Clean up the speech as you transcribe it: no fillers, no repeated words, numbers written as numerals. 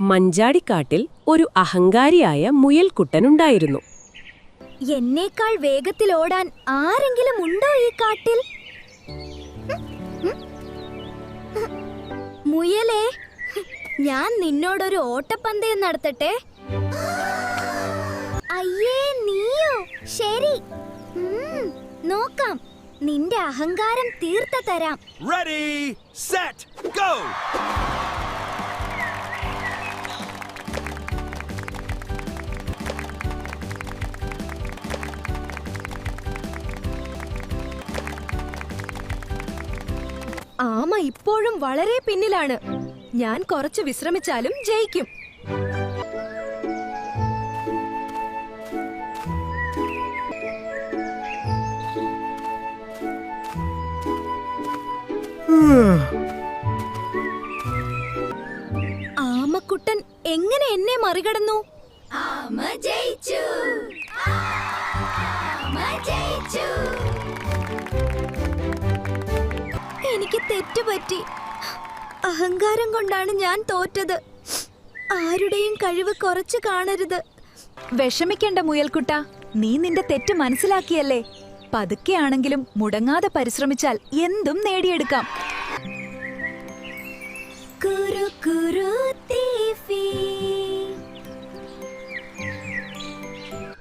മഞ്ചാടിക്കാട്ടിൽ ഒരു അഹങ്കാരിയായ മുയൽക്കുട്ടനുണ്ടായിരുന്നു. എന്നേക്കാൾ വേഗത്തിൽ ഓടാൻ ആരെങ്കിലും ഉണ്ടോ ഈ കാട്ടിൽ? മുയലേ, ഞാൻ നിന്നോടൊരു ഓട്ടപ്പന്തയം നടത്തട്ടെ. അയ്യേ, നീയോ? ശരി, നോക്കാം. നിന്റെ അഹങ്കാരം തീർത്ത തരാം. Ready, set, go! ആമ ഇപ്പോഴും വളരെ പിന്നിലാണ്. ഞാൻ കുറച്ച് വിശ്രമിച്ചാലും ജയിക്കും. ആമക്കുട്ടൻ എങ്ങനെ എന്നെ മറികടന്നു? ആമ ജയിച്ചു. ആമ ജയിച്ചു. എനിക്ക് തെറ്റുപറ്റി. അഹങ്കാരം കൊണ്ടാണ് ഞാൻ തോറ്റത്. ആരുടെയും കഴിവ് കുറച്ച് കാണരുത്. വിഷമിക്കണ്ട മുയൽക്കുട്ട, നീ നിന്റെ തെറ്റ് മനസ്സിലാക്കിയല്ലേ. പതുക്കെയാണെങ്കിലും മുടങ്ങാതെ പരിശ്രമിച്ചാൽ എന്തും നേടിയെടുക്കാം. കുരു കുരു